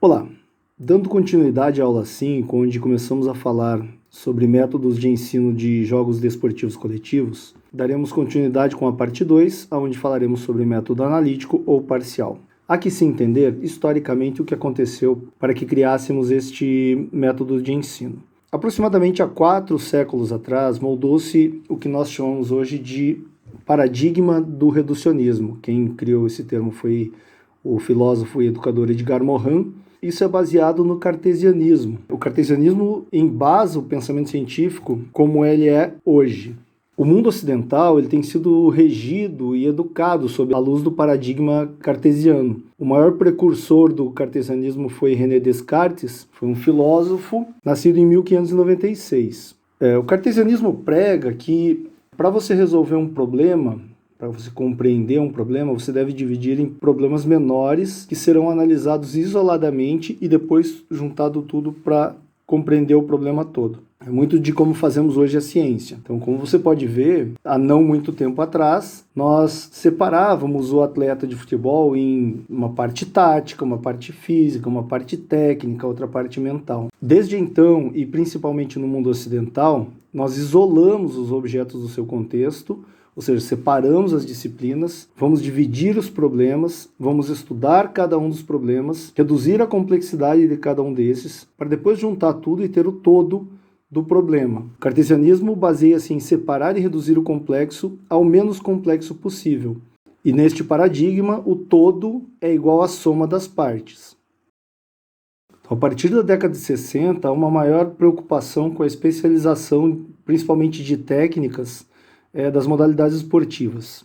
Olá, dando continuidade à aula 5, onde começamos a falar sobre métodos de ensino de jogos desportivos coletivos, daremos continuidade com a parte 2, onde falaremos sobre método analítico ou parcial. Há que se entender, historicamente, o que aconteceu para que criássemos este método de ensino. Aproximadamente há 4 séculos atrás, moldou-se o que nós chamamos hoje de paradigma do reducionismo. Quem criou esse termo foi o filósofo e educador Edgar Morin. Isso é baseado no cartesianismo. O cartesianismo embasa o pensamento científico como ele é hoje. O mundo ocidental ele tem sido regido e educado sob a luz do paradigma cartesiano. O maior precursor do cartesianismo foi René Descartes, foi um filósofo nascido em 1596. O cartesianismo prega que para você resolver um problema, para você compreender um problema, você deve dividir em problemas menores que serão analisados isoladamente e depois juntado tudo para compreender o problema todo. É muito de como fazemos hoje a ciência. Então, como você pode ver, há não muito tempo atrás, nós separávamos o atleta de futebol em uma parte tática, uma parte física, uma parte técnica, outra parte mental. Desde então, e principalmente no mundo ocidental, nós isolamos os objetos do seu contexto, ou seja, separamos as disciplinas, vamos dividir os problemas, vamos estudar cada um dos problemas, reduzir a complexidade de cada um desses, para depois juntar tudo e ter o todo do problema. O cartesianismo baseia-se em separar e reduzir o complexo ao menos complexo possível. E neste paradigma, o todo é igual à soma das partes. Então, a partir da década de 60, há uma maior preocupação com a especialização, principalmente de técnicas, das modalidades esportivas.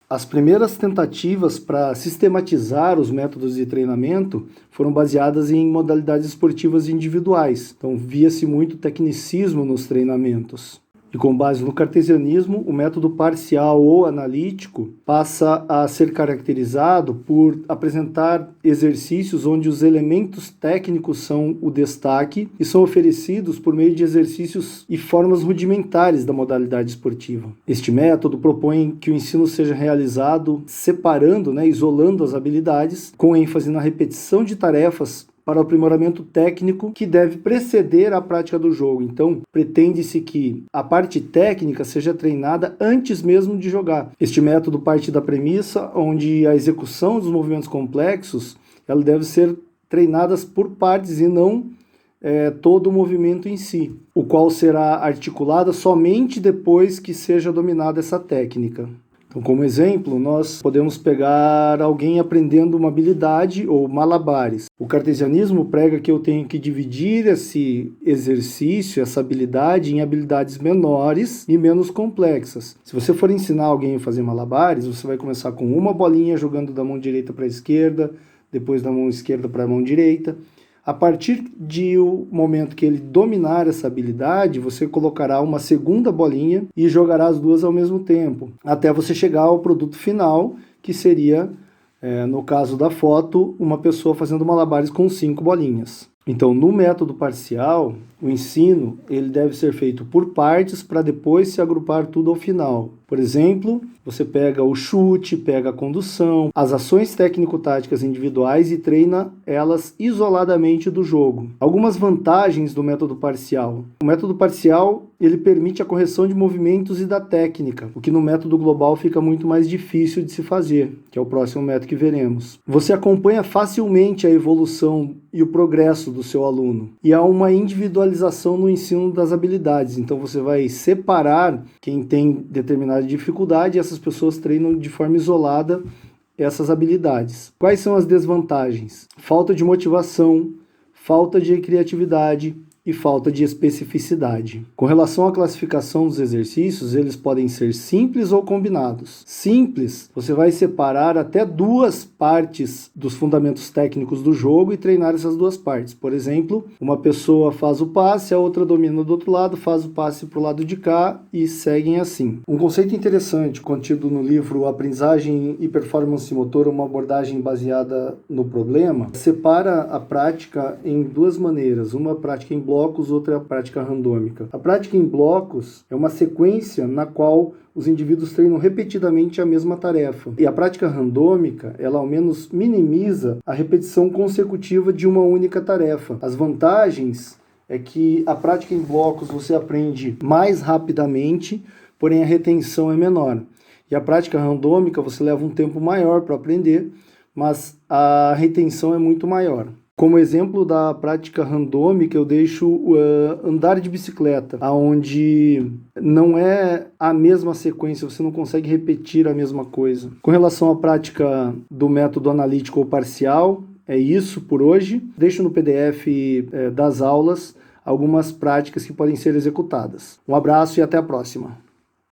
As primeiras tentativas para sistematizar os métodos de treinamento foram baseadas em modalidades esportivas individuais. Então, via-se muito tecnicismo nos treinamentos. E com base no cartesianismo, o método parcial ou analítico passa a ser caracterizado por apresentar exercícios onde os elementos técnicos são o destaque e são oferecidos por meio de exercícios e formas rudimentares da modalidade esportiva. Este método propõe que o ensino seja realizado separando, isolando as habilidades, com ênfase na repetição de tarefas para o aprimoramento técnico que deve preceder a prática do jogo. Então, pretende-se que a parte técnica seja treinada antes mesmo de jogar. Este método parte da premissa onde a execução dos movimentos complexos ela deve ser treinada por partes e não todo o movimento em si, o qual será articulada somente depois que seja dominada essa técnica. Então, como exemplo, nós podemos pegar alguém aprendendo uma habilidade ou malabares. O cartesianismo prega que eu tenho que dividir esse exercício, essa habilidade, em habilidades menores e menos complexas. Se você for ensinar alguém a fazer malabares, você vai começar com uma bolinha jogando da mão direita para a esquerda, depois da mão esquerda para a mão direita. A partir do momento que ele dominar essa habilidade, você colocará uma segunda bolinha e jogará as duas ao mesmo tempo, até você chegar ao produto final, que seria, no caso da foto, uma pessoa fazendo malabares com 5 bolinhas. Então, no método parcial, o ensino ele deve ser feito por partes para depois se agrupar tudo ao final. Por exemplo, você pega o chute, pega a condução, as ações técnico-táticas individuais e treina elas isoladamente do jogo. Algumas vantagens do método parcial. O método parcial ele permite a correção de movimentos e da técnica, o que no método global fica muito mais difícil de se fazer, que é o próximo método que veremos. Você acompanha facilmente a evolução e o progresso do seu aluno. E há uma individualização no ensino das habilidades. Então você vai separar quem tem determinada dificuldade e essas pessoas treinam de forma isolada essas habilidades. Quais são as desvantagens? Falta de motivação, falta de criatividade e falta de especificidade. Com relação à classificação dos exercícios, eles podem ser simples ou combinados. Simples, você vai separar até 2 partes dos fundamentos técnicos do jogo e treinar essas 2 partes. Por exemplo, uma pessoa faz o passe, a outra domina do outro lado, faz o passe para o lado de cá e seguem assim. Um conceito interessante contido no livro Aprendizagem e Performance Motora, uma abordagem baseada no problema, separa a prática em 2 maneiras. Uma prática em bloco blocos, outra é a prática randômica. A prática em blocos é uma sequência na qual os indivíduos treinam repetidamente a mesma tarefa. E a prática randômica, ela ao menos minimiza a repetição consecutiva de uma única tarefa. As vantagens é que a prática em blocos você aprende mais rapidamente, porém a retenção é menor. E a prática randômica você leva um tempo maior para aprender, mas a retenção é muito maior. Como exemplo da prática randômica, eu deixo andar de bicicleta, onde não é a mesma sequência, você não consegue repetir a mesma coisa. Com relação à prática do método analítico ou parcial, é isso por hoje. Deixo no PDF das aulas algumas práticas que podem ser executadas. Um abraço e até a próxima.